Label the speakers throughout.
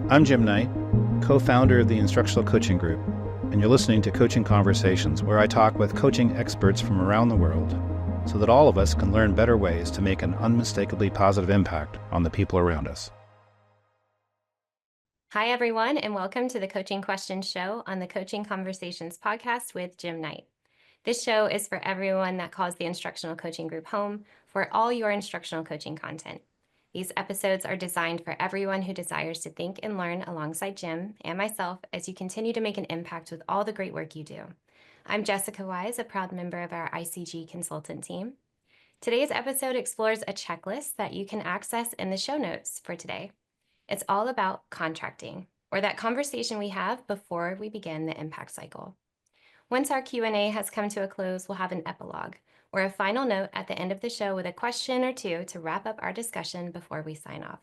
Speaker 1: I'm Jim Knight, co-founder of the Instructional Coaching Group, and you're listening to Coaching Conversations, where I talk with coaching experts from around the world so that all of us can learn better ways to make an unmistakably positive impact on the people around us.
Speaker 2: Hi, everyone, and welcome to the Coaching Questions Show on the Coaching Conversations podcast with Jim Knight. This show is for everyone that calls the Instructional Coaching Group home for all your instructional coaching content. These episodes are designed for everyone who desires to think and learn alongside Jim and myself as you continue to make an impact with all the great work you do. I'm Jessica Wise, a proud member of our ICG consultant team. Today's episode explores a checklist that you can access in the show notes for today. It's all about contracting, or that conversation we have before we begin the impact cycle. Once our Q&A has come to a close, we'll have an epilogue, or a final note at the end of the show with a question or two to wrap up our discussion before we sign off.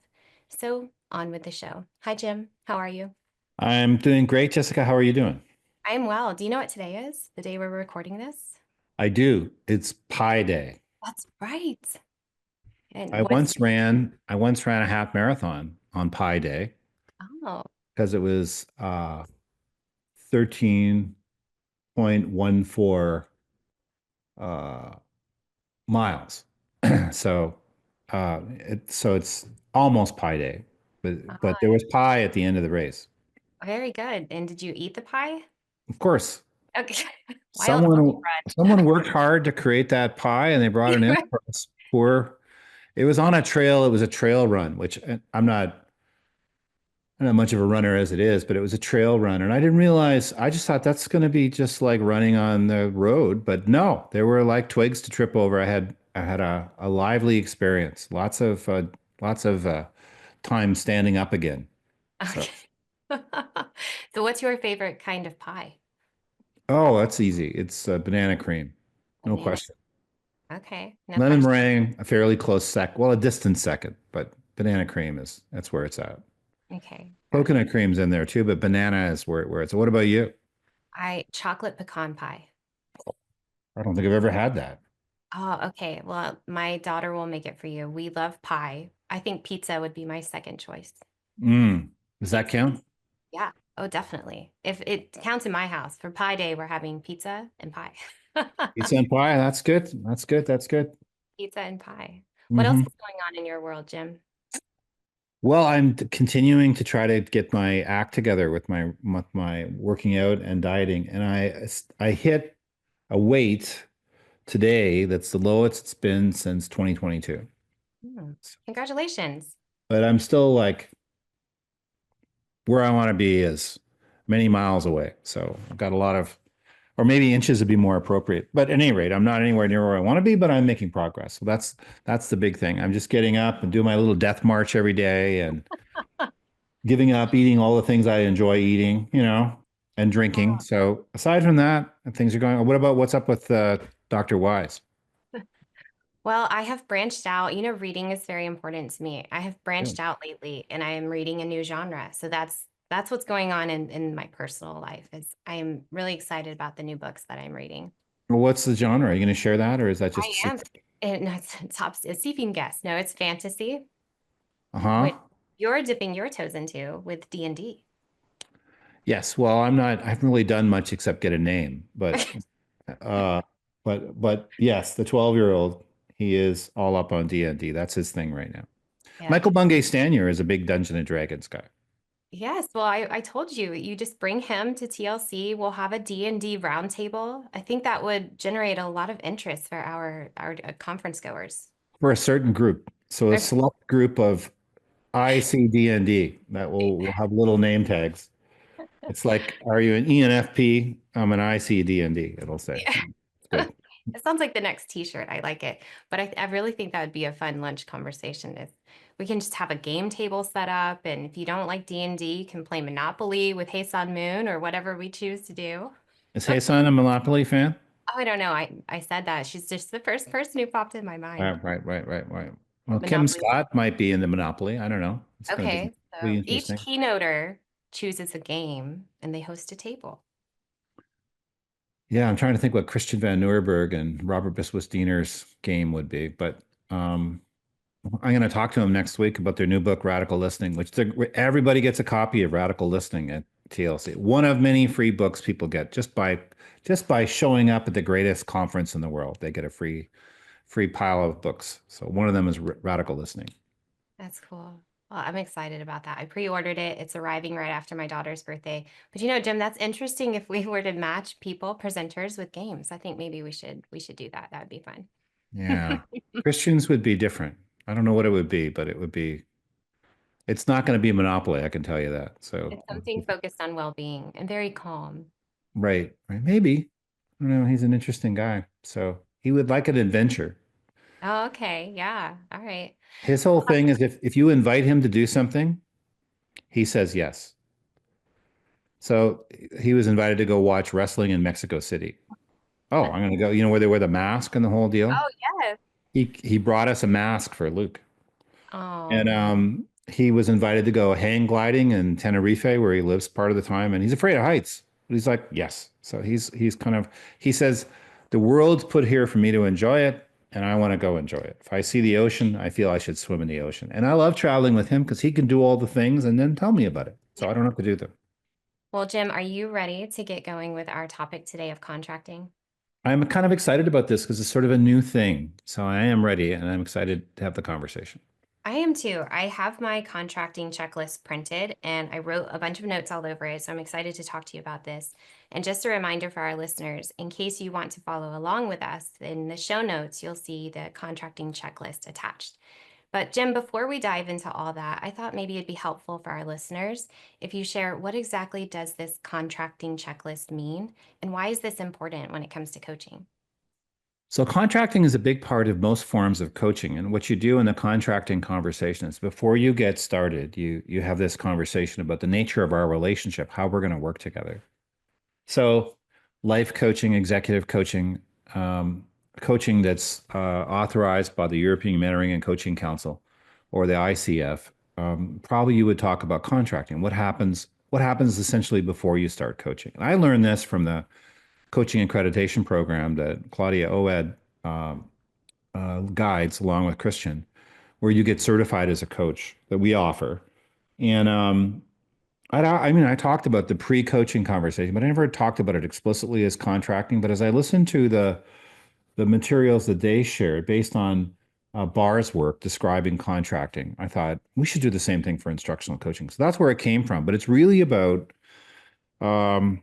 Speaker 2: So, on with the show. Hi, Jim. How are you?
Speaker 1: I'm doing great, Jessica. How are you doing?
Speaker 2: I'm well. Do you know what today is? The day we're recording this?
Speaker 1: I do. It's Pi Day.
Speaker 2: That's right. And
Speaker 1: I
Speaker 2: what's...
Speaker 1: once ran a half marathon on Pi Day
Speaker 2: Oh,
Speaker 1: because it was 13.14 miles. So it's almost Pi Day, but there was pie at the end of the race.
Speaker 2: very good. And did you eat the pie?
Speaker 1: Of course,
Speaker 2: Okay. Wild
Speaker 1: someone
Speaker 2: run.
Speaker 1: someone worked hard to create that pie, and they brought it in for us. Poor. It was on a trail. It was a trail run, which I'm not much of a runner as it is, but it was a trail run. And I didn't realize, I just thought that's going to be just like running on the road. But no, there were like twigs to trip over. I had a lively experience, lots of time standing up again. So,
Speaker 2: Okay. So what's your favorite kind of pie?
Speaker 1: oh, that's easy. It's banana cream. No
Speaker 2: Banana.
Speaker 1: question.
Speaker 2: Okay, no
Speaker 1: Lemon
Speaker 2: question.
Speaker 1: meringue, a fairly close well, a distant second, but banana cream that's where it's at.
Speaker 2: Okay, got it.
Speaker 1: Coconut cream's in there too, but banana is where it's. What about you?
Speaker 2: Chocolate pecan pie.
Speaker 1: I don't think I've ever had that.
Speaker 2: Oh, okay. Well, my daughter will make it for you. We love pie. I think pizza would be my second choice.
Speaker 1: Does that
Speaker 2: Pizza.
Speaker 1: count?
Speaker 2: Yeah. Oh, definitely. If it counts in my house, for Pie Day, we're having pizza and pie.
Speaker 1: Pizza and pie. That's good. That's good. That's good.
Speaker 2: Pizza and pie. What else
Speaker 1: Hmm.
Speaker 2: is going on in your world, Jim?
Speaker 1: Well, I'm continuing to try to get my act together with my working out and dieting, and I hit a weight today that's the lowest it's been since 2022.
Speaker 2: Hmm. Congratulations.
Speaker 1: But I'm still like where I want to be is many miles away. So I've got a lot of, or maybe inches would be more appropriate. But at any rate, I'm not anywhere near where I want to be, but I'm making progress. So that's the big thing. I'm just getting up and doing my little death march every day and giving up eating all the things I enjoy eating, and drinking. So aside from that, things are going. What about what's up with Dr. Wise?
Speaker 2: Well, I have branched out. Reading is very important to me. I have
Speaker 1: Yeah.
Speaker 2: branched out lately and I am reading a new genre. So that's what's going on in my personal life is I am really excited about the new books that I'm reading.
Speaker 1: Well, what's the genre? Are you going to share that, or is that just a
Speaker 2: I am.
Speaker 1: secret?
Speaker 2: And it's top, see if you can guess. No, it's fantasy, which
Speaker 1: Uh-huh.
Speaker 2: you're dipping your toes into with D&D.
Speaker 1: Yes. Well, I'm not. I haven't really done much except get a name, uh, but yes, the 12-year-old, he is all up on D&D. That's his thing right now.
Speaker 2: Yeah.
Speaker 1: Michael Bungay Stanier is a big Dungeon and Dragons guy.
Speaker 2: Yes, well, I told you, you just bring him to TLC. We'll have a D&D roundtable. I think that would generate a lot of interest for our conference goers.
Speaker 1: For a certain group. So a select group of ICD&D that will have little name tags. It's like, are you an ENFP? I'm an ICD&D, it'll say.
Speaker 2: Yeah.
Speaker 1: It's good.
Speaker 2: It sounds like the next t-shirt. I like it. But I really think that would be a fun lunch conversation if we can just have a game table set up. And if you don't like D&D, you can play Monopoly with Hasan Moon or whatever we choose to do.
Speaker 1: Is Hasan a Monopoly fan?
Speaker 2: Oh, I don't know. I said that. She's just the first person who popped in my mind.
Speaker 1: Right. Well, Kim
Speaker 2: Monopoly.
Speaker 1: Scott might be in the Monopoly. I don't know. It's going to
Speaker 2: Okay,
Speaker 1: be
Speaker 2: so each
Speaker 1: interesting.
Speaker 2: keynoter chooses a game and they host a table.
Speaker 1: Yeah, I'm trying to think what Christian Van Nuremberg and Robert Biswas Diener's game would be, but um, I'm going to talk to him next week about their new book, Radical Listening, which everybody gets a copy of Radical Listening at TLC. One of many free books people get just by showing up at the greatest conference in the world. They get a free pile of books. So one of them is Radical Listening.
Speaker 2: That's cool. Well, I'm excited about that. I pre-ordered it. It's arriving right after my daughter's birthday. But you know, Jim, that's interesting if we were to match people, presenters with games. I think maybe we should do that. That would be fun.
Speaker 1: Yeah. Christians would be different. I don't know what it would be, but it's not going to be Monopoly, I can tell you that. So,
Speaker 2: It's something focused on well-being and very calm.
Speaker 1: right. Maybe. I don't know. He's an interesting guy. So he would like an adventure.
Speaker 2: Oh, okay. Yeah. All right.
Speaker 1: His whole thing is if you invite him to do something, he says yes. So he was invited to go watch wrestling in Mexico City. Oh, I'm going to go, where they wear the mask and the whole deal.
Speaker 2: Oh, yes.
Speaker 1: He brought us a mask for Luke. And
Speaker 2: Oh,
Speaker 1: he was invited to go hang gliding in Tenerife, where he lives part of the time, and he's afraid of heights. But he's like, yes. So he's kind of he says, the world's put here for me to enjoy it, and I want to go enjoy it. If I see the ocean, I feel I should swim in the ocean. And I love traveling with him because he can do all the things and then tell me about it. So I don't have to do them.
Speaker 2: well, Jim, are you ready to get going with our topic today of contracting?
Speaker 1: I'm kind of excited about this because it's sort of a new thing. So I am ready, and I'm excited to have the conversation.
Speaker 2: I am too. I have my contracting checklist printed and I wrote a bunch of notes all over it. So I'm excited to talk to you about this. And just a reminder for our listeners, in case you want to follow along with us, in the show notes, you'll see the contracting checklist attached. But Jim, before we dive into all that, I thought maybe it'd be helpful for our listeners if you share what exactly does this contracting checklist mean and why is this important when it comes to coaching?
Speaker 1: So contracting is a big part of most forms of coaching. And what you do in the contracting conversation is before you get started, you have this conversation about the nature of our relationship, how we're going to work together. So life coaching, executive coaching, coaching that's authorized by the European Mentoring and Coaching Council or the ICF, probably you would talk about contracting. What happens essentially before you start coaching? And I learned this from the coaching accreditation program that Claudia Oed guides along with Christian, where you get certified as a coach that we offer. And I mean, I talked about the pre-coaching conversation, but I never talked about it explicitly as contracting. But as I listened to the materials that they shared based on Barr's work describing contracting, I thought we should do the same thing for instructional coaching. So that's where it came from. But it's really about um,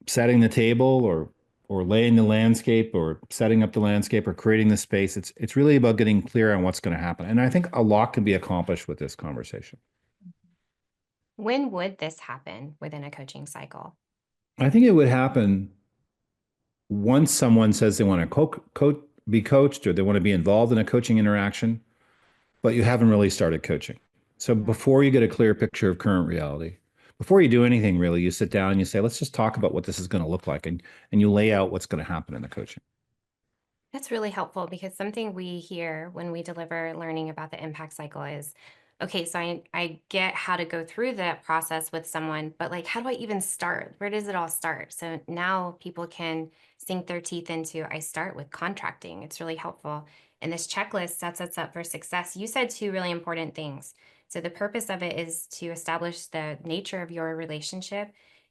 Speaker 1: setting the table or laying the landscape or setting up the landscape or creating the space. It's really about getting clear on what's going to happen. And I think a lot can be accomplished with this conversation.
Speaker 2: When would this happen within a coaching cycle?
Speaker 1: I think it would happen once someone says they want to be coached or they want to be involved in a coaching interaction, but you haven't really started coaching. So before you get a clear picture of current reality, before you do anything really, you sit down and you say, let's just talk about what this is going to look like. And you lay out what's going to happen in the coaching.
Speaker 2: That's really helpful because something we hear when we deliver learning about the impact cycle is, okay, so I get how to go through that process with someone, but like, how do I even start? Where does it all start? So now people can sink their teeth into, I start with contracting. It's really helpful. And this checklist sets us up for success. You said two really important things. So the purpose of it is to establish the nature of your relationship.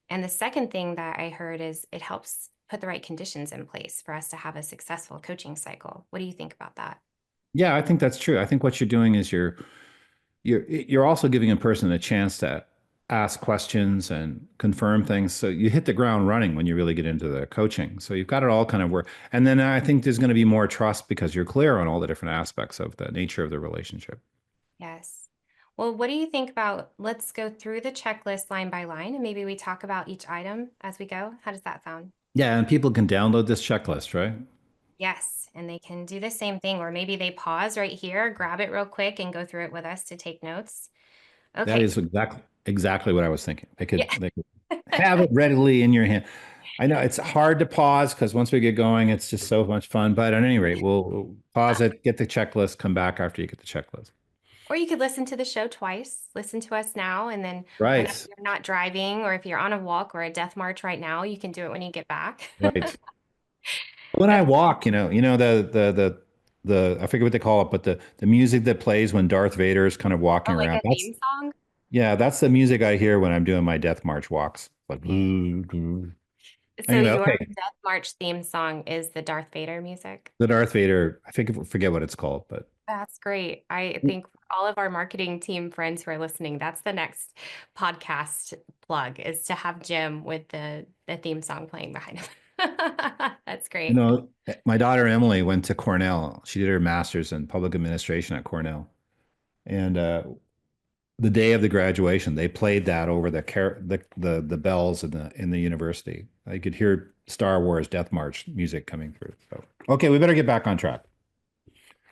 Speaker 2: And the second thing that I heard is it helps put the right conditions in place for us to have a successful coaching cycle. What do you think about that?
Speaker 1: Yeah, I think that's true. I think what you're doing is you're also giving a person a chance to ask questions and confirm things. So you hit the ground running when you really get into the coaching. So you've got it all kind of work. And then I think there's going to be more trust because you're clear on all the different aspects of the nature of the relationship.
Speaker 2: Yes. Well, what do you think about let's go through the checklist line by line and maybe we talk about each item as we go? How does that sound?
Speaker 1: Yeah, and people can download this checklist, right?
Speaker 2: Yes. And they can do the same thing, or maybe they pause right here, grab it real quick, and go through it with us to take notes.
Speaker 1: That
Speaker 2: Okay.
Speaker 1: is exactly what I was thinking. They
Speaker 2: Yeah.
Speaker 1: could they could have it readily in your hand. I know it's hard to pause because once we get going, it's just so much fun. But at any rate, we'll pause it, get the checklist, come back after you get the checklist.
Speaker 2: Or you could listen to the show twice, listen to us now, and then whenever
Speaker 1: Right,
Speaker 2: you're not driving or if you're on a walk or a death march right now, you can do it when you get back.
Speaker 1: right. When I
Speaker 2: That's
Speaker 1: walk, I forget what they call it, but the music that plays when Darth Vader is kind of walking
Speaker 2: Oh, like
Speaker 1: around.
Speaker 2: a theme song?
Speaker 1: Yeah, that's the music I hear when I'm doing my death march walks. Like blue, blue.
Speaker 2: So
Speaker 1: Anyway,
Speaker 2: your
Speaker 1: okay.
Speaker 2: Death March theme song is the Darth Vader music?
Speaker 1: The Darth Vader, forget what it's called, but
Speaker 2: That's great. I think all of our marketing team friends who are listening, that's the next podcast plug is to have Jim with the theme song playing behind him. That's
Speaker 1: you
Speaker 2: great.
Speaker 1: know, my daughter Emily went to Cornell. She did her master's in public administration at Cornell. And the day of the graduation, they played that over the bells in the university. I could hear Star Wars Death March music coming through. So, okay, we better get back on track.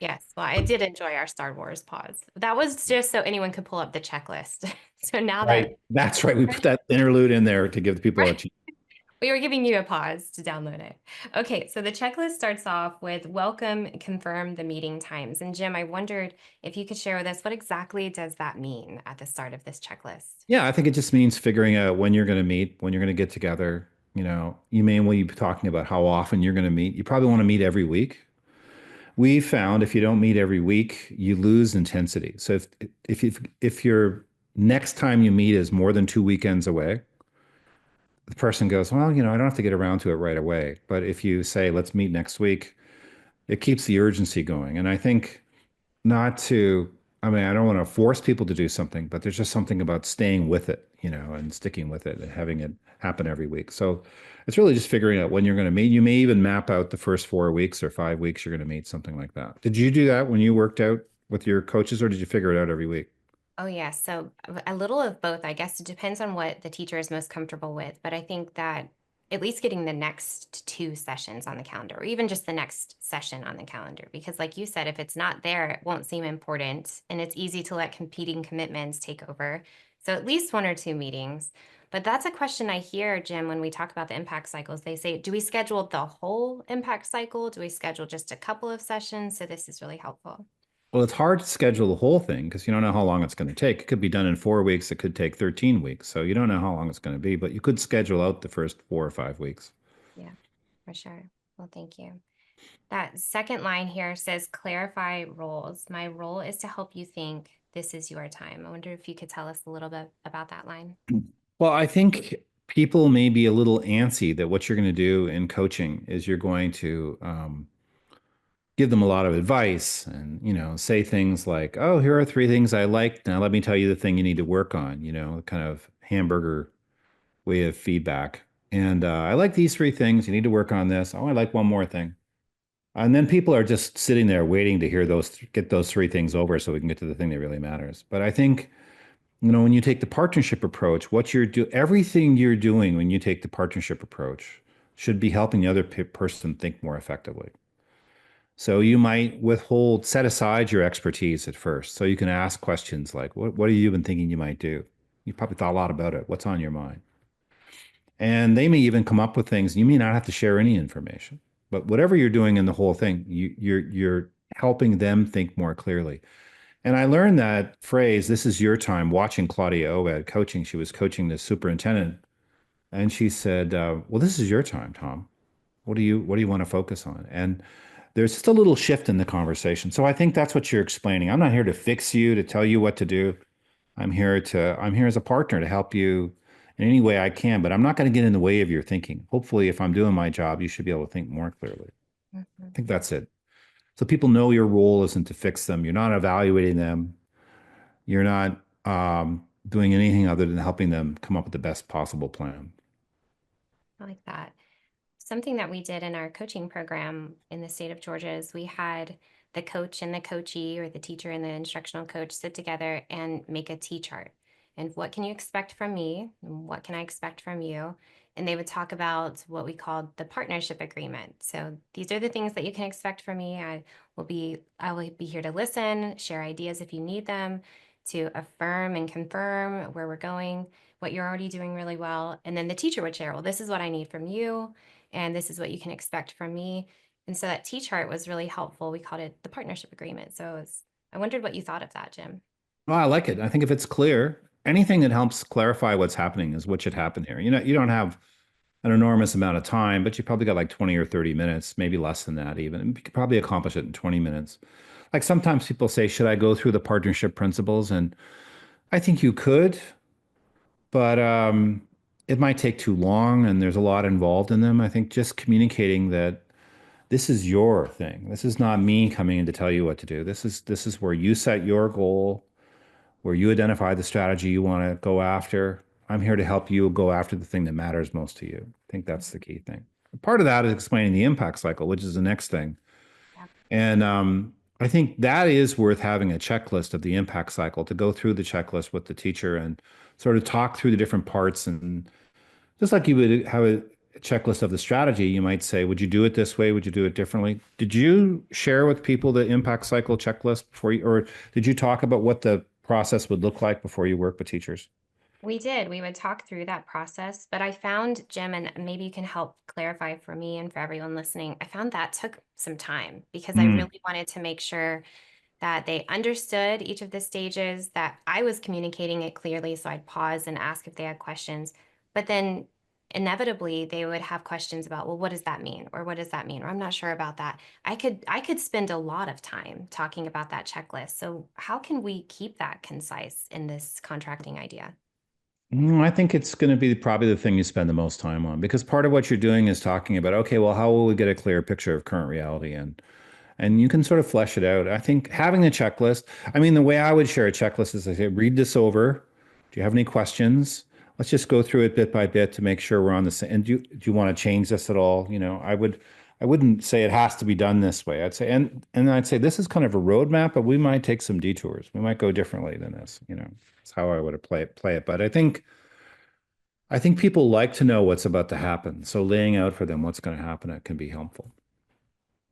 Speaker 2: Yes, well, I did enjoy our Star Wars pause. That was just so anyone could pull up the checklist. So now
Speaker 1: Right.
Speaker 2: that
Speaker 1: That's right. We put that interlude in there to give the people a chance.
Speaker 2: we were giving you a pause to download it. Okay, so the checklist starts off with welcome, confirm the meeting times. And Jim, I wondered if you could share with us what exactly does that mean at the start of this checklist?
Speaker 1: Yeah, I think it just means figuring out when you're going to meet, when you're going to get together. You know, you may well be talking about how often you're going to meet. You probably want to meet every week. We found if you don't meet every week, you lose intensity. So if your next time you meet is more than 2 weekends away, the person goes, well, I don't have to get around to it right away. But if you say, let's meet next week, it keeps the urgency going. And I think not to, I mean, I don't want to force people to do something, but there's just something about staying with it, and sticking with it and having it happen every week. So it's really just figuring out when you're going to meet. You may even map out the first 4 weeks or 5 weeks you're going to meet, something like that. Did you do that when you worked out with your coaches, or did you figure it out every week?
Speaker 2: Oh, yeah. So a little of both. I guess it depends on what the teacher is most comfortable with. But I think that at least getting the next two sessions on the calendar, or even just the next session on the calendar, because like you said, if it's not there, it won't seem important. And it's easy to let competing commitments take over. So at least one or two meetings. But that's a question I hear, Jim, when we talk about the impact cycles. They say, do we schedule the whole impact cycle? Do we schedule just a couple of sessions? So this is really helpful.
Speaker 1: Well, it's hard to schedule the whole thing because you don't know how long it's going to take. It could be done in 4 weeks. It could take 13 weeks. So you don't know how long it's going to be, but you could schedule out the first 4 or 5 weeks.
Speaker 2: Yeah, for sure. Well, thank you. That second line here says clarify roles. My role is to help you think this is your time. I wonder if you could tell us a little bit about that line.
Speaker 1: Well, I think people may be a little antsy that what you're going to do in coaching is you're going to give them a lot of advice and, say things like, oh, here are 3 things I like. Now let me tell you the thing you need to work on, kind of hamburger way of feedback. And I like these 3 things. You need to work on this. Oh, I like one more thing. And then people are just sitting there waiting to hear get those 3 things over so we can get to the thing that really matters. But I think when you take the partnership approach, everything you're doing when you take the partnership approach should be helping the other person think more effectively. So you might set aside your expertise at first. So you can ask questions like, what have you been thinking you might do? You probably thought a lot about it. What's on your mind? And they may even come up with things. You may not have to share any information, but whatever you're doing in the whole thing, you're helping them think more clearly. And I learned that phrase, this is your time, watching Claudia Oed coaching. She was coaching the superintendent. And she said, well, this is your time, Tom. What do you want to focus on? And there's just a little shift in the conversation. So I think that's what you're explaining. I'm not here to fix you, to tell you what to do. I'm here as a partner to help you in any way I can, but I'm not going to get in the way of your thinking. Hopefully, if I'm doing my job, you should be able to think more clearly. I
Speaker 2: Mhm.
Speaker 1: think that's it. So people know your role isn't to fix them. You're not evaluating them. You're not doing anything other than helping them come up with the best possible plan.
Speaker 2: I like that. Something that we did in our coaching program in the state of Georgia is we had the coach and the coachee, or the teacher and the instructional coach, sit together and make a T chart. And what can you expect from me? And what can I expect from you? And they would talk about what we called the partnership agreement. So these are the things that you can expect from me. I will be here to listen, share ideas if you need them, to affirm and confirm where we're going, what you're already doing really well. And then the teacher would share, well, this is what I need from you, and this is what you can expect from me. And so that T chart was really helpful. We called it the partnership agreement. I wondered what you thought of that, Jim.
Speaker 1: Well, I like it. I think if it's clear, anything that helps clarify what's happening is what should happen here. You don't have an enormous amount of time, but you probably got like 20 or 30 minutes, maybe less than that even. And you could probably accomplish it in 20 minutes. Like sometimes people say, should I go through the partnership principles? And I think you could, but it might take too long and there's a lot involved in them. I think just communicating that this is your thing. This is not me coming in to tell you what to do. This is where you set your goal, where you identify the strategy you want to go after. I'm here to help you go after the thing that matters most to you. I think that's the key thing. Part of that is explaining the impact cycle, which is the next thing.
Speaker 2: Yeah.
Speaker 1: And I think that is worth having a checklist of the impact cycle to go through the checklist with the teacher and sort of talk through the different parts. And just like you would have a checklist of the strategy, you might say, would you do it this way? Would you do it differently? Did you share with people the impact cycle checklist before you, or did you talk about what the process would look like before you work with teachers?
Speaker 2: We did. We would talk through that process, but I found, Jim, and maybe you can help clarify for me and for everyone listening, I found that took some time because I
Speaker 1: Mm.
Speaker 2: really wanted to make sure that they understood each of the stages, that I was communicating it clearly. So I'd pause and ask if they had questions. But then inevitably they would have questions about, well, what does that mean? Or what does that mean? Or I'm not sure about that. I could spend a lot of time talking about that checklist. So how can we keep that concise in this contracting idea?
Speaker 1: I think it's going to be probably the thing you spend the most time on because part of what you're doing is talking about, okay, well, how will we get a clear picture of current reality? And you can sort of flesh it out. I think having a checklist, I mean, the way I would share a checklist is I say, read this over. Do you have any questions? Let's just go through it bit by bit to make sure we're on the same. And do you want to change this at all? I wouldn't say it has to be done this way. I'd say, and I'd say this is kind of a roadmap, but we might take some detours. We might go differently than this. That's how I would play it. But I think people like to know what's about to happen. So laying out for them what's going to happen, it can be helpful.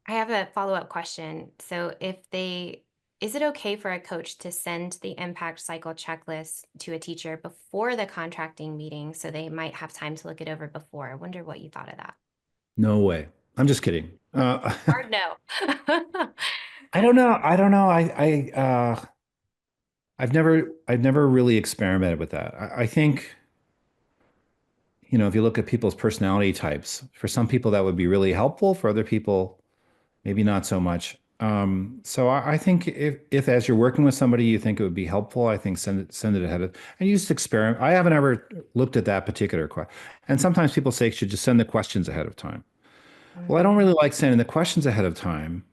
Speaker 2: I have a follow-up question. So is it okay for a coach to send the impact cycle checklist to a teacher before the contracting meeting so they might have time to look it over before? I wonder what you thought of that.
Speaker 1: No way. I'm just kidding.
Speaker 2: Hard no.
Speaker 1: I don't know. I don't know. I've never really experimented with that. I think, if you look at people's personality types, for some people that would be really helpful. For other people, maybe not so much. So I think if as you're working with somebody, you think it would be helpful, I think send it ahead of, and you just experiment. I haven't ever looked at that particular question. And sometimes people say you should just send the questions ahead of time. Well, I don't
Speaker 2: Mhm.
Speaker 1: really like sending the questions ahead of time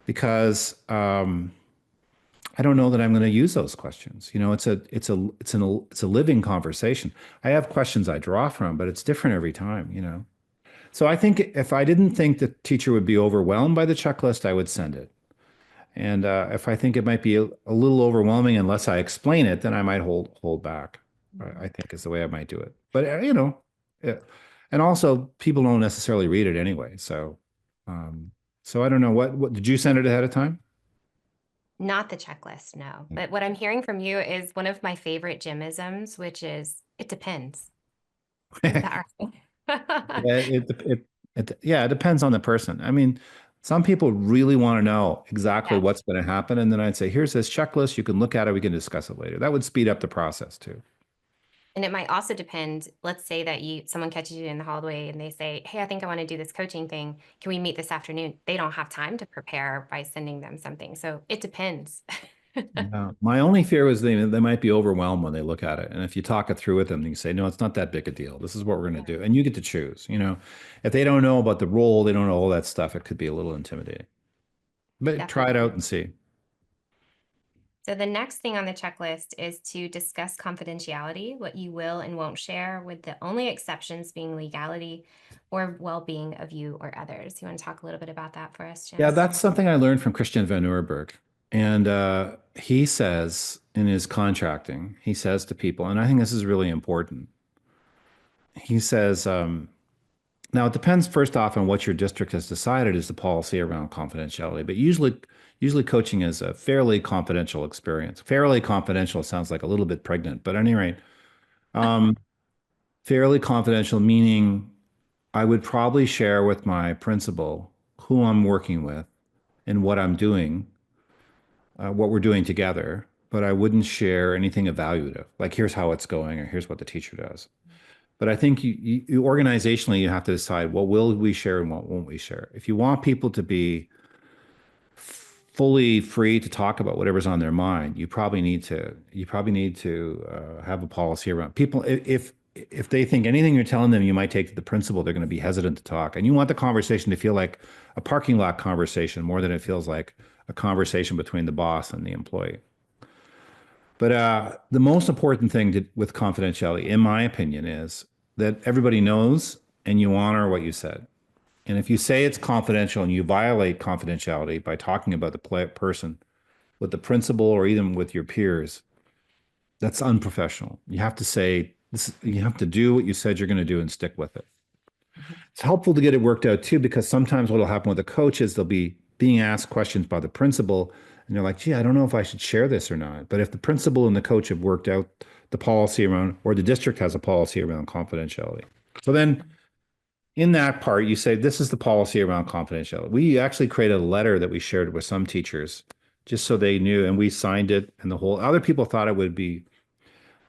Speaker 1: because I don't know that I'm going to use those questions. It's a living conversation. I have questions I draw from, but it's different every time. So I think if I didn't think the teacher would be overwhelmed by the checklist, I would send it. And if I think it might be a little overwhelming unless I explain it, then I might hold back. I think is the way I might do it. But yeah. And also people don't necessarily read it anyway. So I don't know what did you send it ahead of time?
Speaker 2: Not the checklist, no. But what I'm hearing from you is one of my favorite Jimisms, which is it depends. Is that right?
Speaker 1: Yeah, yeah, it depends on the person. I mean, some people really want to know exactly
Speaker 2: Yeah.
Speaker 1: what's going to happen. And then I'd say, here's this checklist. You can look at it. We can discuss it later. That would speed up the process too.
Speaker 2: And it might also depend, let's say that someone catches you in the hallway and they say, "Hey, I think I want to do this coaching thing. Can we meet this afternoon?" They don't have time to prepare by sending them something. So it depends.
Speaker 1: Yeah. My only fear was they might be overwhelmed when they look at it. And if you talk it through with them, you say, no, it's not that big a deal. This is what we're going to do. And you get to choose. If they don't know about the role, they don't know all that stuff, it could be a little intimidating. But try it
Speaker 2: Definitely.
Speaker 1: out and see.
Speaker 2: So the next thing on the checklist is to discuss confidentiality, what you will and won't share, with the only exceptions being legality or well-being of you or others. You want to talk a little bit about that for us,
Speaker 1: Yeah,
Speaker 2: Jim?
Speaker 1: that's something I learned from Christian Van Urberg. And he says in his contracting, he says to people, and I think this is really important. He says, now it depends first off on what your district has decided is the policy around confidentiality, but usually coaching is a fairly confidential experience. Fairly confidential sounds like a little bit pregnant, but at any rate, um, fairly confidential meaning I would probably share with my principal who I'm working with and what I'm doing, what we're doing together, but I wouldn't share anything evaluative. Like here's how it's going, or here's what the teacher does. But I think you organizationally, you have to decide what will we share and what won't we share. If you want people to be fully free to talk about whatever's on their mind, you probably need to have a policy around people. If they think anything you're telling them you might take to the principal, they're going to be hesitant to talk. And you want the conversation to feel like a parking lot conversation more than it feels like a conversation between the boss and the employee. But the most important thing with confidentiality, in my opinion, is that everybody knows and you honor what you said. And if you say it's confidential and you violate confidentiality by talking about the person with the principal or even with your peers, that's unprofessional. You have to say this, you have to do what you said you're going to do and stick with it.
Speaker 2: Mhm.
Speaker 1: It's helpful to get it worked out too, because sometimes what will happen with the coach is they'll be being asked questions by the principal and they're like, gee, I don't know if I should share this or not. But if the principal and the coach have worked out the policy around, or the district has a policy around confidentiality. So then in that part, you say, this is the policy around confidentiality. We actually created a letter that we shared with some teachers just so they knew, and we signed it. And the whole other people thought it would be,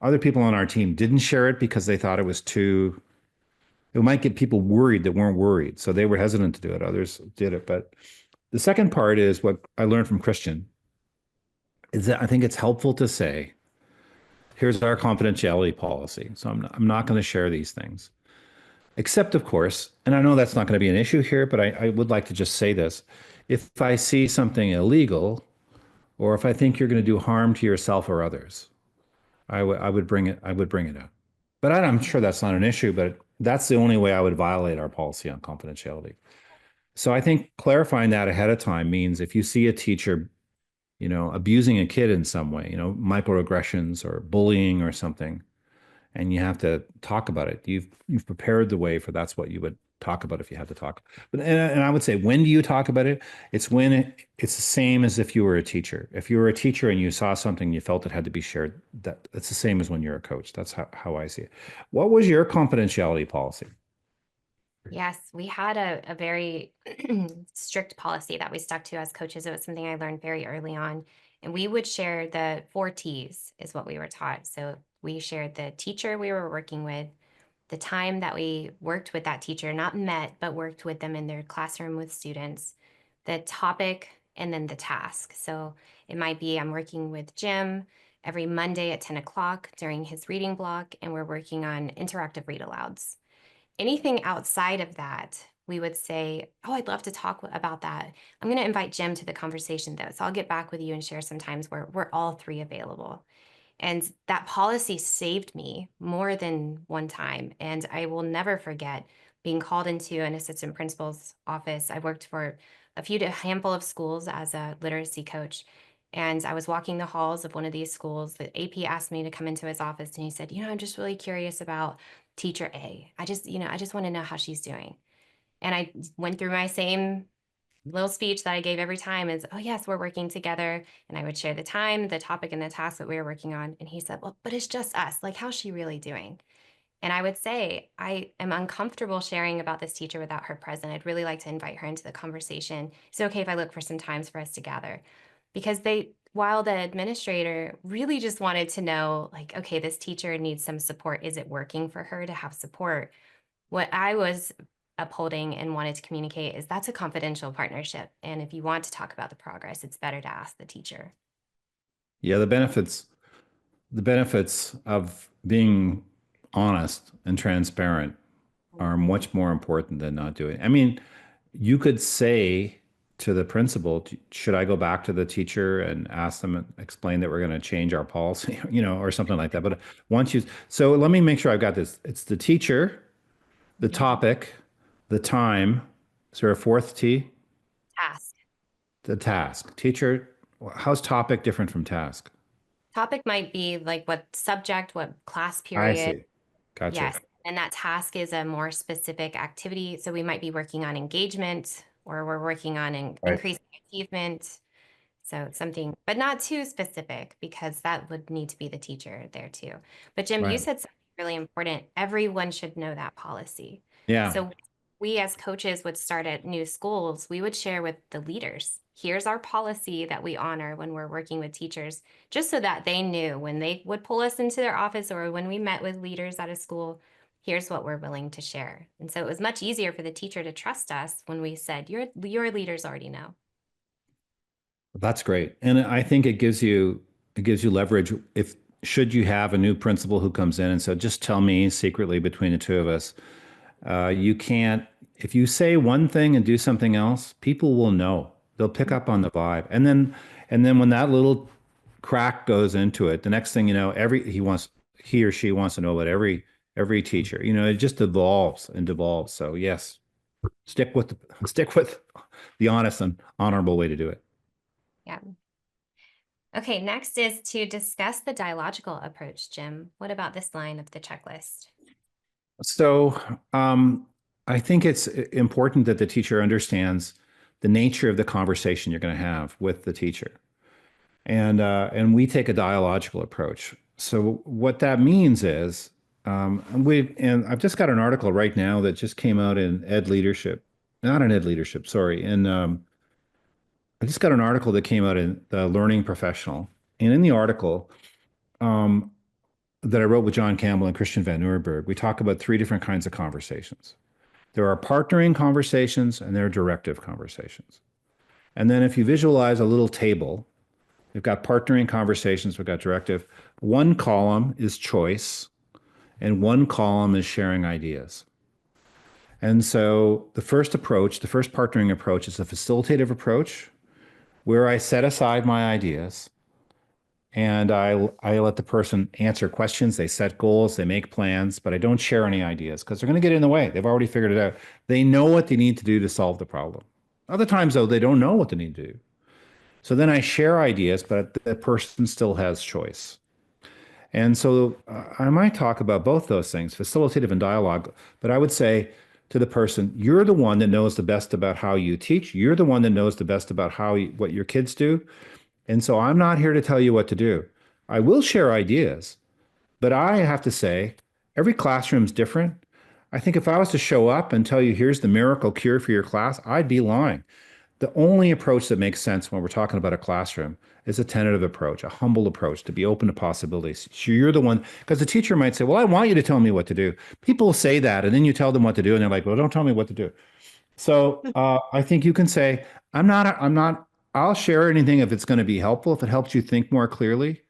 Speaker 1: other people on our team didn't share it because they thought it was too, it might get people worried that weren't worried. So they were hesitant to do it. Others did it. But the second part is what I learned from Christian is that I think it's helpful to say, here's our confidentiality policy. So I'm not going to share these things. Except, of course, and I know that's not going to be an issue here, but I would like to just say this. If I see something illegal, or if I think you're going to do harm to yourself or others, I would bring it up. But I'm sure that's not an issue, but that's the only way I would violate our policy on confidentiality. So I think clarifying that ahead of time means if you see a teacher, abusing a kid in some way, microaggressions or bullying or something, and you have to talk about it. You've prepared the way for that's what you would talk about if you had to talk. But and I would say, when do you talk about it? It's when it's the same as if you were a teacher. If you were a teacher and you saw something you felt it had to be shared, that it's the same as when you're a coach. That's how I see it. What was your confidentiality policy?
Speaker 2: Yes, we had a very strict policy that we stuck to as coaches. It was something I learned very early on. And we would share the 4 T's, is what we were taught. So we shared the teacher we were working with, the time that we worked with that teacher, not met, but worked with them in their classroom with students, the topic, and then the task. So it might be I'm working with Jim every Monday at 10 o'clock during his reading block, and we're working on interactive read alouds. Anything outside of that, we would say, oh, I'd love to talk about that. I'm going to invite Jim to the conversation though. So I'll get back with you and share some times where we're all three available. And that policy saved me more than one time. And I will never forget being called into an assistant principal's office. I worked for a handful of schools as a literacy coach. And I was walking the halls of one of these schools. The AP asked me to come into his office and he said, I'm just really curious about teacher A. I just want to know how she's doing. And I went through my same little speech that I gave every time is, oh, yes, we're working together. And I would share the time, the topic, and the task that we were working on. And he said, well, but it's just us. Like, how's she really doing? And I would say, I am uncomfortable sharing about this teacher without her present. I'd really like to invite her into the conversation. Is it okay if I look for some times for us to gather? Because while the administrator really just wanted to know, like, okay, this teacher needs some support. Is it working for her to have support? What I was upholding and wanted to communicate is that's a confidential partnership. And if you want to talk about the progress, it's better to ask the teacher.
Speaker 1: Yeah, the benefits of being honest and transparent are much more important than not doing it. I mean, you could say to the principal, should I go back to the teacher and ask them and explain that we're going to change our policy, or something like that. But so let me make sure I've got this. It's the teacher, the
Speaker 2: Mhm.
Speaker 1: topic, the time. Is there a fourth T?
Speaker 2: Task.
Speaker 1: The task. Teacher, how's topic different from task?
Speaker 2: Topic might be like what subject, what class
Speaker 1: I
Speaker 2: period.
Speaker 1: see. Gotcha.
Speaker 2: Yes. And that task is a more specific activity. So we might be working on engagement or we're working on
Speaker 1: Right.
Speaker 2: increasing achievement. So something, but not too specific because that would need to be the teacher there too. But Jim, you
Speaker 1: Right.
Speaker 2: said something really important. Everyone should know that policy.
Speaker 1: Yeah.
Speaker 2: So we as coaches would start at new schools, we would share with the leaders. Here's our policy that we honor when we're working with teachers, just so that they knew when they would pull us into their office or when we met with leaders at a school, Here's what we're willing to share. And so it was much easier for the teacher to trust us when we said, your leaders already know.
Speaker 1: That's great. And I think it gives you leverage if should you have a new principal who comes in and so just tell me secretly between the two of us. You can't if you say one thing and do something else, people will know. They'll pick up on the vibe. And then when that little crack goes into it, the next thing you know, he or she wants to know about every teacher. It just evolves and devolves. So yes, stick with the honest and honorable way to do it.
Speaker 2: Yeah. Okay, next is to discuss the dialogical approach, Jim. What about this line of the checklist?
Speaker 1: So I think it's important that the teacher understands the nature of the conversation you're going to have with the teacher. And we take a dialogical approach. So what that means is, and I've just got an article right now that just came out in Ed Leadership, not in Ed Leadership, sorry. And I just got an article that came out in the Learning Professional, and in the article that I wrote with John Campbell and Christian Van Nieuwenburg, we talk about three different kinds of conversations. There are partnering conversations and there are directive conversations. And then if you visualize a little table, we've got partnering conversations, we've got directive. One column is choice, and one column is sharing ideas. And so the first approach, the first partnering approach, is a facilitative approach where I set aside my ideas and I let the person answer questions. They set goals, they make plans, but I don't share any ideas because they're going to get in the way. They've already figured it out. They know what they need to do to solve the problem. Other times, though, they don't know what they need to do. So then I share ideas, but the person still has choice. And so I might talk about both those things, facilitative and dialogue, but I would say to the person, you're the one that knows the best about how you teach. You're the one that knows the best about what your kids do. And so I'm not here to tell you what to do. I will share ideas, but I have to say, every classroom's different. I think if I was to show up and tell you, here's the miracle cure for your class, I'd be lying. The only approach that makes sense when we're talking about a classroom is a tentative approach, a humble approach to be open to possibilities. So you're the one, because the teacher might say, well, I want you to tell me what to do. People say that, and then you tell them what to do, and they're like, well, don't tell me what to do. So I think you can say, I'll share anything if it's going to be helpful, if it helps you think more clearly,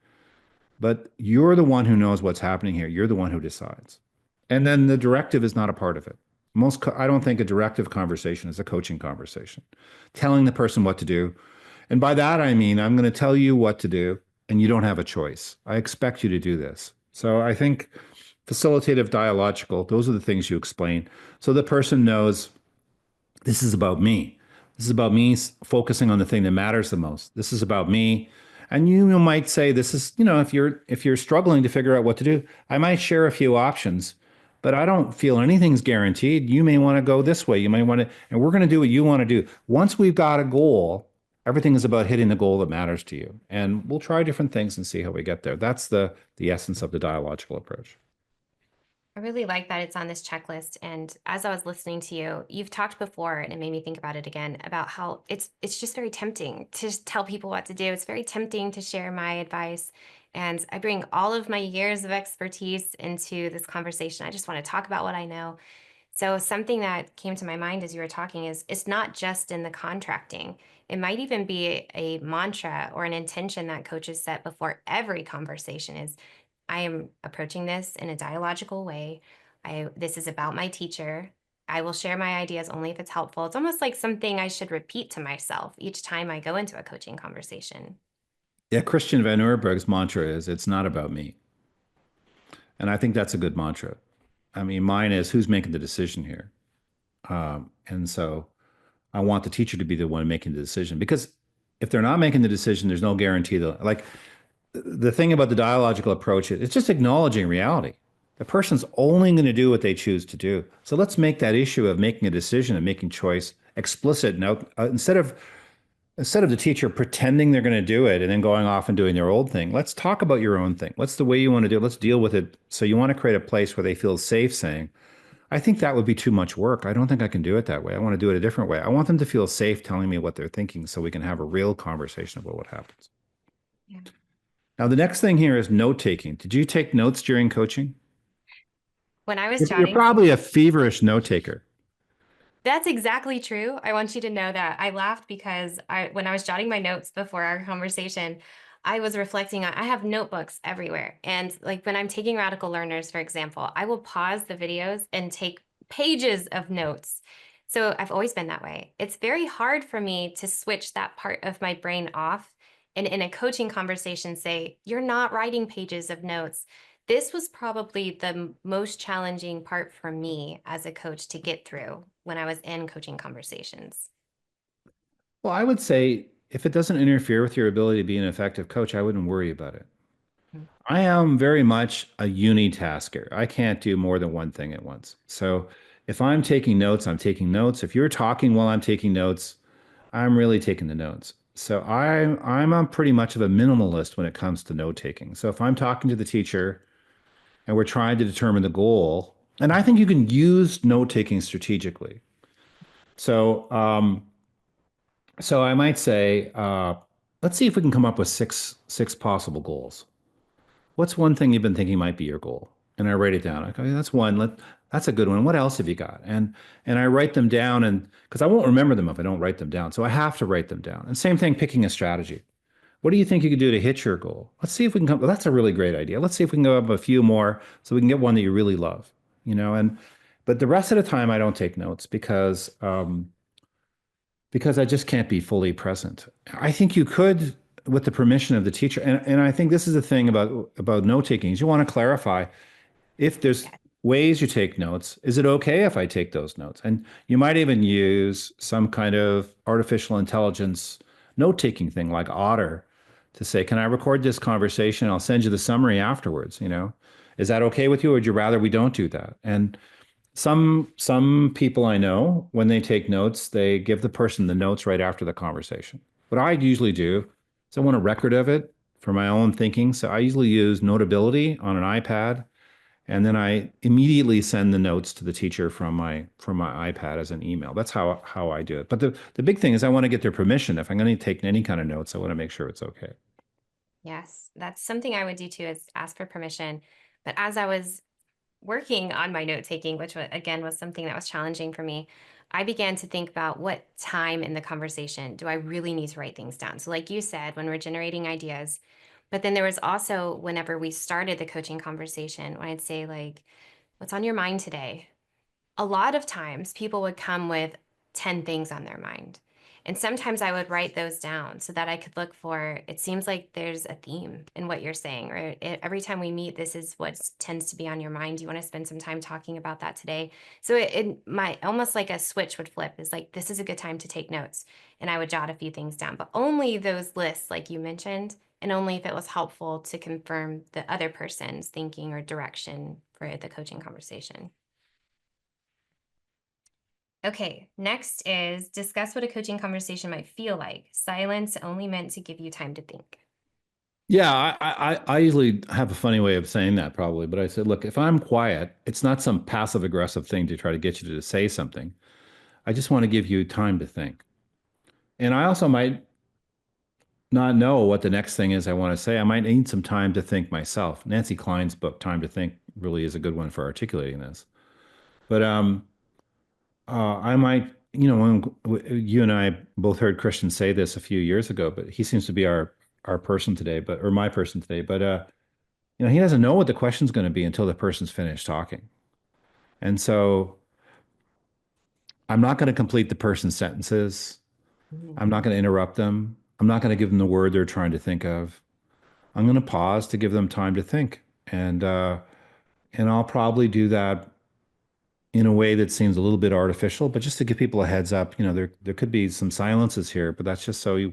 Speaker 1: but you're the one who knows what's happening here. You're the one who decides. And then the directive is not a part of it. I don't think a directive conversation is a coaching conversation, telling the person what to do. And by that, I mean, I'm going to tell you what to do and you don't have a choice. I expect you to do this. So I think facilitative, dialogical, those are the things you explain. So the person knows this is about me. This is about me focusing on the thing that matters the most. This is about me. And you might say this is, if you're struggling to figure out what to do, I might share a few options, but I don't feel anything's guaranteed. You may want to go this way. You may want to, and we're going to do what you want to do. Once we've got a goal, everything is about hitting the goal that matters to you. And we'll try different things and see how we get there. That's the essence of the dialogical approach.
Speaker 2: I really like that it's on this checklist. And as I was listening to you, you've talked before, and it made me think about it again, about how it's just very tempting to just tell people what to do. It's very tempting to share my advice. And I bring all of my years of expertise into this conversation. I just want to talk about what I know. So something that came to my mind as you were talking is it's not just in the contracting. It might even be a mantra or an intention that coaches set before every conversation is I am approaching this in a dialogical way. This is about my teacher. I will share my ideas only if it's helpful. It's almost like something I should repeat to myself each time I go into a coaching conversation.
Speaker 1: Yeah, Christian Van Nieuwenburg's mantra is, it's not about me. And I think that's a good mantra. I mean, mine is who's making the decision here. And so I want the teacher to be the one making the decision because if they're not making the decision, there's no guarantee that, like, the thing about the dialogical approach is it's just acknowledging reality. The person's only going to do what they choose to do. So let's make that issue of making a decision and making choice explicit. Now, instead of the teacher pretending they're going to do it and then going off and doing their old thing, let's talk about your own thing. What's the way you want to do it? Let's deal with it. So you want to create a place where they feel safe saying, I think that would be too much work. I don't think I can do it that way. I want to do it a different way. I want them to feel safe telling me what they're thinking so we can have a real conversation about what happens.
Speaker 2: Yeah.
Speaker 1: Now, the next thing here is note taking. Did you take notes during coaching?
Speaker 2: When I was
Speaker 1: You're
Speaker 2: jotting,
Speaker 1: probably a feverish note taker.
Speaker 2: that's exactly true. I want you to know that. I laughed because when I was jotting my notes before our conversation, I was reflecting on, I have notebooks everywhere. And like when I'm taking radical learners, for example, I will pause the videos and take pages of notes. So I've always been that way. It's very hard for me to switch that part of my brain off and in a coaching conversation say, you're not writing pages of notes. This was probably the most challenging part for me as a coach to get through when I was in coaching conversations.
Speaker 1: Well, I would say if it doesn't interfere with your ability to be an effective coach, I wouldn't worry about it.
Speaker 2: Mhm.
Speaker 1: I am very much a unitasker. I can't do more than one thing at once. So if I'm taking notes, I'm taking notes. If you're talking while I'm taking notes, I'm really taking the notes. So I'm a pretty much of a minimalist when it comes to note taking. So if I'm talking to the teacher and we're trying to determine the goal, and I think you can use note taking strategically. So so I might say, let's see if we can come up with six possible goals. What's one thing you've been thinking might be your goal? And I write it down. I go, "Yeah, that's one. That's a good one. What else have you got?" And I write them down, and because I won't remember them if I don't write them down, so I have to write them down. And same thing, picking a strategy. What do you think you could do to hit your goal? Let's see if we can come. Well, that's a really great idea. Let's see if we can go up a few more so we can get one that you really love. And but the rest of the time I don't take notes because I just can't be fully present. I think you could, with the permission of the teacher, and I think this is the thing about note taking is you want to clarify if there's
Speaker 2: Yeah.
Speaker 1: ways you take notes, is it okay if I take those notes? And you might even use some kind of artificial intelligence note-taking thing like Otter to say, can I record this conversation? I'll send you the summary afterwards, Is that okay with you, or would you rather we don't do that? And some people I know, when they take notes, they give the person the notes right after the conversation. What I usually do is I want a record of it for my own thinking. So I usually use Notability on an iPad, and then I immediately send the notes to the teacher from my iPad as an email. That's how I do it. But the big thing is I want to get their permission. If I'm going to take any kind of notes, I want to make sure it's okay.
Speaker 2: Yes, that's something I would do too, is ask for permission. But as I was working on my note taking, which again was something that was challenging for me, I began to think about what time in the conversation do I really need to write things down. So, like you said, when we're generating ideas, but then there was also whenever we started the coaching conversation, when I'd say, like, what's on your mind today? A lot of times people would come with 10 things on their mind. And sometimes I would write those down so that I could look for, it seems like there's a theme in what you're saying, or every time we meet, this is what tends to be on your mind. Do you want to spend some time talking about that today? So it might almost like a switch would flip, is like, this is a good time to take notes. And I would jot a few things down, but only those lists, like you mentioned, and only if it was helpful to confirm the other person's thinking or direction for the coaching conversation. Okay, next is discuss what a coaching conversation might feel like. Silence only meant to give you time to think.
Speaker 1: Yeah, I usually have a funny way of saying that probably, but I said, look, if I'm quiet, it's not some passive aggressive thing to try to get you to say something. I just want to give you time to think. And I also might not know what the next thing is I want to say. I might need some time to think myself. Nancy Klein's book, Time to Think, really is a good one for articulating this. But I might, you and I both heard Christian say this a few years ago, but he seems to be our person today, or my person today. But he doesn't know what the question's going to be until the person's finished talking. And so I'm not going to complete the person's sentences.
Speaker 2: Mhm.
Speaker 1: I'm not going to interrupt them. I'm not going to give them the word they're trying to think of. I'm going to pause to give them time to think. And I'll probably do that in a way that seems a little bit artificial, but just to give people a heads up, there could be some silences here, but that's just so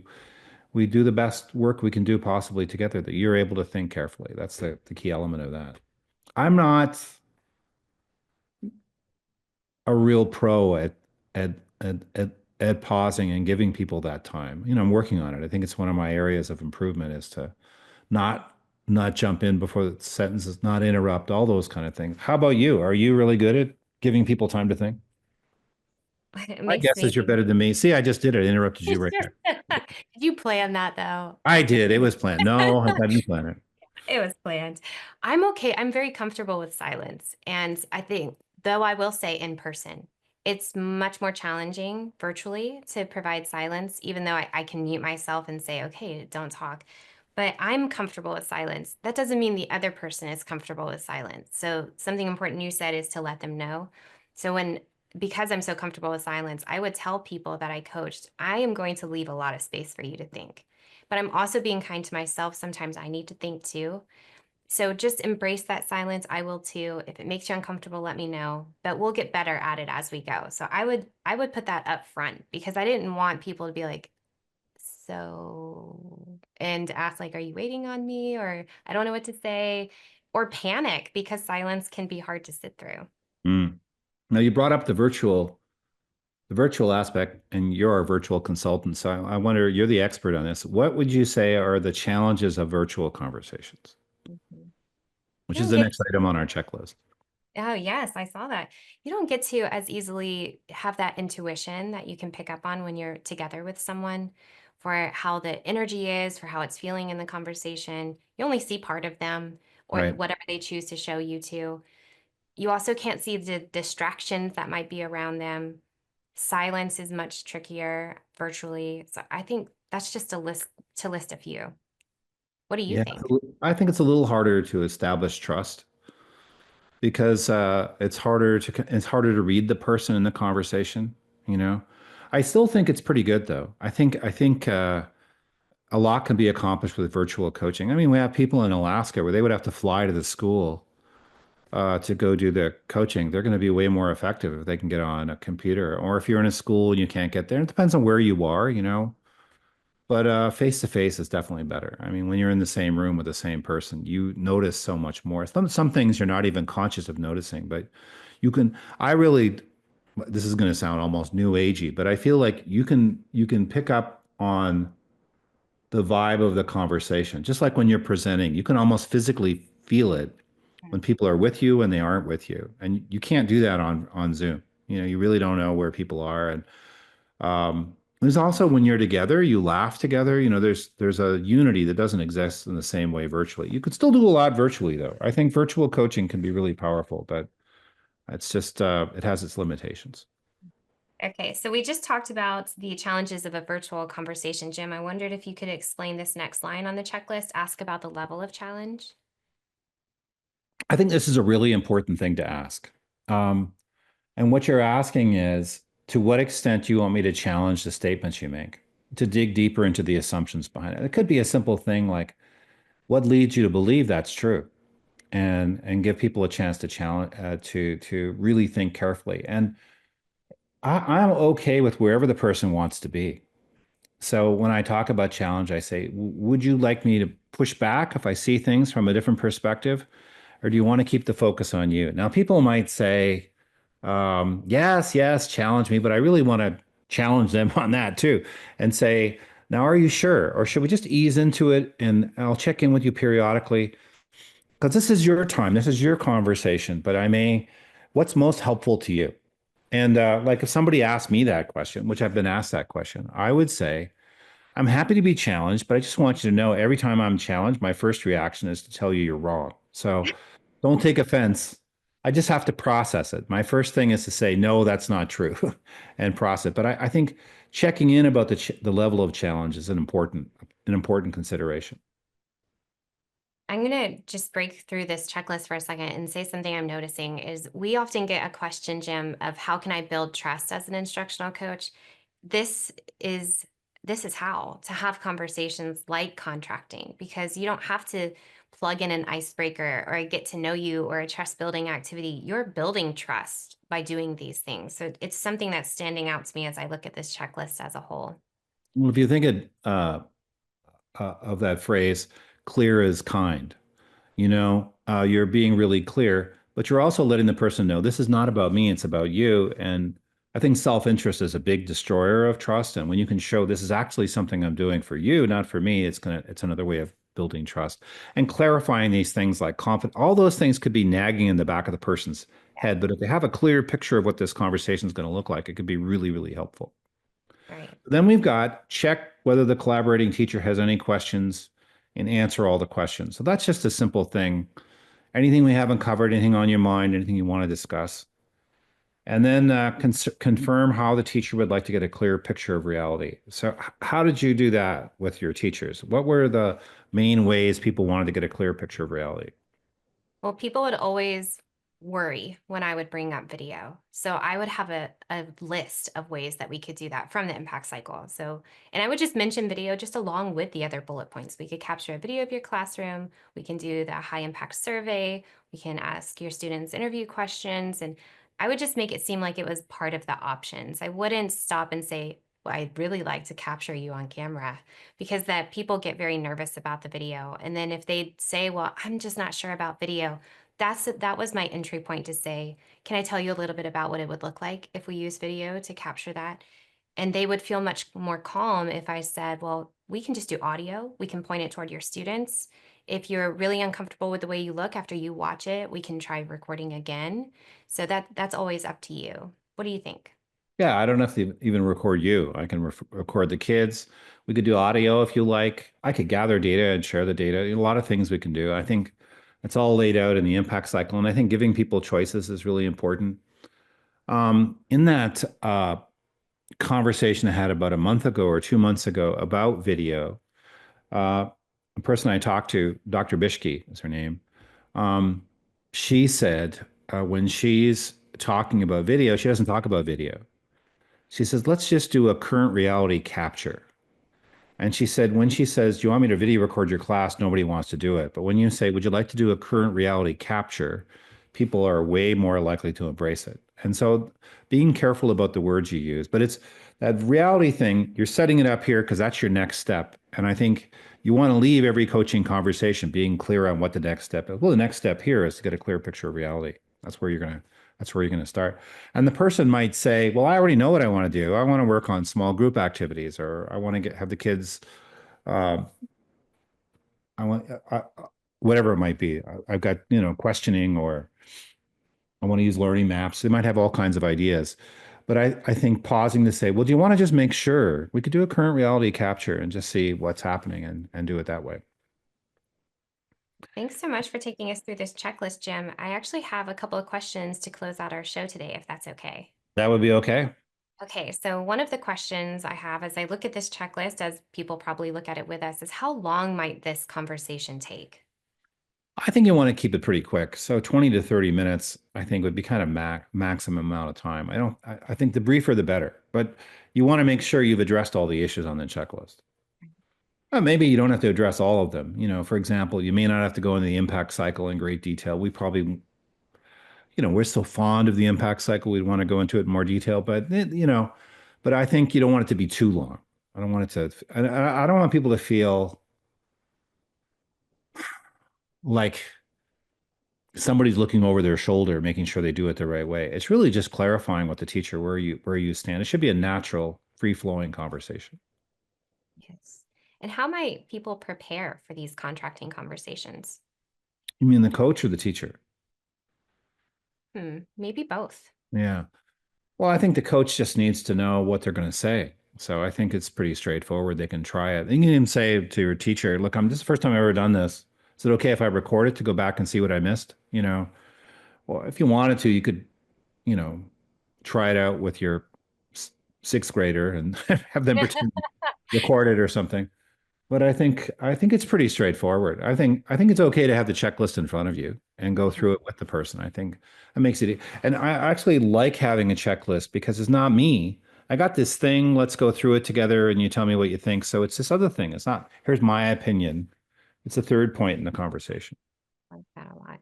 Speaker 1: we do the best work we can do possibly together, that you're able to think carefully. That's the key element of that. I'm not a real pro at at at at pausing and giving people that time. I'm working on it. I think it's one of my areas of improvement is to not not jump in before the sentences, not interrupt, all those kind of things. How about you? Are you really good at giving people time to think?
Speaker 2: It
Speaker 1: My
Speaker 2: makes
Speaker 1: guess is
Speaker 2: me.
Speaker 1: you're better than me. See, I just did it. I interrupted you right there.
Speaker 2: Did you plan that though?
Speaker 1: I did. It was planned. No, I didn't plan it.
Speaker 2: It was planned. I'm okay. I'm very comfortable with silence. And I think, though I will say in person, it's much more challenging virtually to provide silence, even though I can mute myself and say, okay, don't talk. But I'm comfortable with silence. That doesn't mean the other person is comfortable with silence. So, something important you said is to let them know. So, because I'm so comfortable with silence, I would tell people that I coached, I am going to leave a lot of space for you to think. But I'm also being kind to myself. Sometimes I need to think too. So just embrace that silence. I will too. If it makes you uncomfortable, let me know. But we'll get better at it as we go. So I would put that up front because I didn't want people to be like, so and ask like, are you waiting on me? Or I don't know what to say, or panic because silence can be hard to sit through.
Speaker 1: Mm. Now you brought up the virtual aspect, and you're a virtual consultant. So I wonder, you're the expert on this. What would you say are the challenges of virtual conversations,
Speaker 2: Mhm.
Speaker 1: which
Speaker 2: You
Speaker 1: is
Speaker 2: don't
Speaker 1: the
Speaker 2: get
Speaker 1: next item on our checklist?
Speaker 2: Oh, yes, I saw that. You don't get to as easily have that intuition that you can pick up on when you're together with someone for how the energy is, for how it's feeling in the conversation. You only see part of them or
Speaker 1: Right.
Speaker 2: whatever they choose to show you to. You also can't see the distractions that might be around them. Silence is much trickier virtually. So I think that's just a list to list a few. What do you
Speaker 1: Yeah.
Speaker 2: think?
Speaker 1: I think it's a little harder to establish trust because it's harder to read the person in the conversation, you know. I still think it's pretty good though. I think a lot can be accomplished with virtual coaching. I mean, we have people in Alaska where they would have to fly to the school to go do the coaching. They're going to be way more effective if they can get on a computer. Or if you're in a school and you can't get there, it depends on where you are, you know. But face to face is definitely better. I mean, when you're in the same room with the same person, you notice so much more. Some things you're not even conscious of noticing, but you can. I really, this is going to sound almost new agey, but I feel like you can pick up on the vibe of the conversation. Just like when you're presenting, you can almost physically feel it when people are with you and they aren't with you. And you can't do that on Zoom. You know, you really don't know where people are. And there's also when you're together, you laugh together. You know, there's a unity that doesn't exist in the same way virtually. You could still do a lot virtually, though. I think virtual coaching can be really powerful, but it's just it has its limitations.
Speaker 2: Okay, so we just talked about the challenges of a virtual conversation, Jim. I wondered if you could explain this next line on the checklist, ask about the level of challenge.
Speaker 1: I think this is a really important thing to ask. Um, And what you're asking is, to what extent do you want me to challenge the statements you make, to dig deeper into the assumptions behind it? It could be a simple thing like, what leads you to believe that's true? And give people a chance to challenge to really think carefully. And I'm okay with wherever the person wants to be. So when I talk about challenge, I say, would you like me to push back if I see things from a different perspective? Or do you want to keep the focus on you? Now, people might say, yes, yes, challenge me, but I really want to challenge them on that too and say, now, are you sure? Or should we just ease into it and I'll check in with you periodically? Because this is your time, this is your conversation, but what's most helpful to you? And like if somebody asked me that question, which I've been asked that question, I would say, I'm happy to be challenged, but I just want you to know every time I'm challenged, my first reaction is to tell you you're wrong. So don't take offense. I just have to process it. My first thing is to say, no, that's not true and process it. But I think checking in about the level of challenge is an important consideration.
Speaker 2: I'm going to just break through this checklist for a second and say something I'm noticing is we often get a question, Jim, of how can I build trust as an instructional coach? This is this is how to have conversations like contracting because you don't have to plug in an icebreaker or a get to know you or a trust building activity. You're building trust by doing these things. So it's something that's standing out to me as I look at this checklist as a whole.
Speaker 1: Well, if you think of that phrase, clear as kind, you're being really clear, but you're also letting the person know this is not about me, it's about you. And I think self-interest is a big destroyer of trust. And when you can show this is actually something I'm doing for you, not for me, it's another way of building trust and clarifying these things like confident. All those things could be nagging in the back of the person's head, but if they have a clear picture of what this conversation is going to look like, it could be really, really helpful.
Speaker 2: Right.
Speaker 1: Then we've got check whether the collaborating teacher has any questions and answer all the questions. So that's just a simple thing. Anything we haven't covered, anything on your mind, anything you want to discuss. And then confirm how the teacher would like to get a clear picture of reality. So, how did you do that with your teachers? What were the main ways people wanted to get a clear picture of reality?
Speaker 2: Well, people would always worry when I would bring up video. So I would have a list of ways that we could do that from the impact cycle. So, and I would just mention video just along with the other bullet points. We could capture a video of your classroom. We can do the high impact survey. We can ask your students interview questions. And I would just make it seem like it was part of the options. I wouldn't stop and say, well, I'd really like to capture you on camera, because that people get very nervous about the video. And then if they say, well, I'm just not sure about video, that was my entry point to say, can I tell you a little bit about what it would look like if we use video to capture that? And they would feel much more calm if I said, well, we can just do audio. We can point it toward your students. If you're really uncomfortable with the way you look after you watch it, we can try recording again. So that's always up to you. What do you think?
Speaker 1: Yeah, I don't have to even record you. I can record the kids. We could do audio if you like. I could gather data and share the data. A lot of things we can do. I think it's all laid out in the impact cycle. And I think giving people choices is really important. In that conversation I had about a month ago or 2 months ago about video, a person I talked to, Dr. Bishke is her name, um, she said when she's talking about video, she doesn't talk about video. She says, let's just do a current reality capture. And she said, when she says, do you want me to video record your class? Nobody wants to do it. But when you say, would you like to do a current reality capture? People are way more likely to embrace it. And so being careful about the words you use, but it's that reality thing, you're setting it up here because that's your next step. And I think you want to leave every coaching conversation being clear on what the next step is. Well, the next step here is to get a clear picture of reality. That's where you're going to that's where you're going to start. And the person might say, well, I already know what I want to do. I want to work on small group activities, or I want to have the kids, uh, I want, whatever it might be. I've got, questioning, or I want to use learning maps. They might have all kinds of ideas. But I think pausing to say, well, do you want to just make sure we could do a current reality capture and just see what's happening and do it that way?
Speaker 2: Thanks so much for taking us through this checklist, Jim. I actually have a couple of questions to close out our show today, if that's okay.
Speaker 1: That would be okay.
Speaker 2: Okay, so one of the questions I have as I look at this checklist, as people probably look at it with us, is how long might this conversation take?
Speaker 1: I think you want to keep it pretty quick. So 20 to 30 minutes, I think would be kind of maximum amount of time. I think the briefer the better, but you want to make sure you've addressed all the issues on the checklist. Maybe you don't have to address all of them. For example, you may not have to go into the impact cycle in great detail. We probably, we're so fond of the impact cycle, we'd want to go into it in more detail, but I think you don't want it to be too long. I don't want it to, I don't want people to feel like somebody's looking over their shoulder, making sure they do it the right way. It's really just clarifying what the teacher, where you stand. It should be a natural, free-flowing conversation.
Speaker 2: Yes. And how might people prepare for these contracting conversations?
Speaker 1: You mean the coach or the teacher?
Speaker 2: Maybe both.
Speaker 1: Yeah. Well, I think the coach just needs to know what they're going to say. So I think it's pretty straightforward. They can try it. You can even say to your teacher, look, this is the first time I've ever done this. Is it okay if I record it to go back and see what I missed? Well, if you wanted to, you could, you know, try it out with your sixth grader and have them pretend record it or something. But I think it's pretty straightforward. I think it's okay to have the checklist in front of you and go through it with the person. I think that makes it, and I actually like having a checklist because it's not me. I got this thing, let's go through it together and you tell me what you think. So it's this other thing. It's not, here's my opinion. It's a third point in the conversation.
Speaker 2: I like that a lot.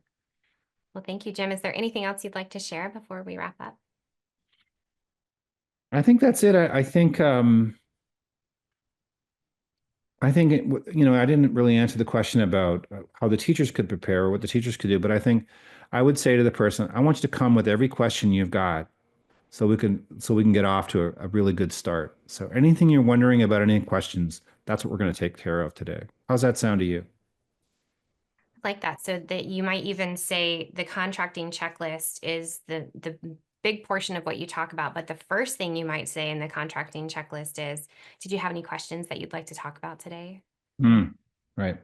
Speaker 2: Well, thank you, Jim. Is there anything else you'd like to share before we wrap up?
Speaker 1: I think that's it. I think I didn't really answer the question about how the teachers could prepare or what the teachers could do, but I think I would say to the person, I want you to come with every question you've got so we can get off to a really good start. So anything you're wondering about, any questions, that's what we're going to take care of today. How's that sound to you?
Speaker 2: Like that, so that you might even say the contracting checklist is the big portion of what you talk about, but the first thing you might say in the contracting checklist is, did you have any questions that you'd like to talk about today?
Speaker 1: Mm, right.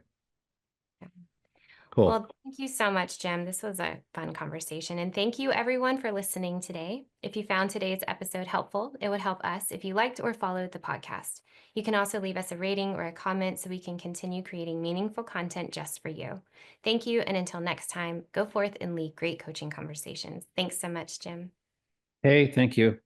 Speaker 1: Cool.
Speaker 2: Well, thank you so much, Jim. This was a fun conversation. And thank you, everyone, for listening today. If you found today's episode helpful, it would help us if you liked or followed the podcast. You can also leave us a rating or a comment so we can continue creating meaningful content just for you. Thank you. And until next time, go forth and lead great coaching conversations. Thanks so much, Jim.
Speaker 1: Hey, thank you.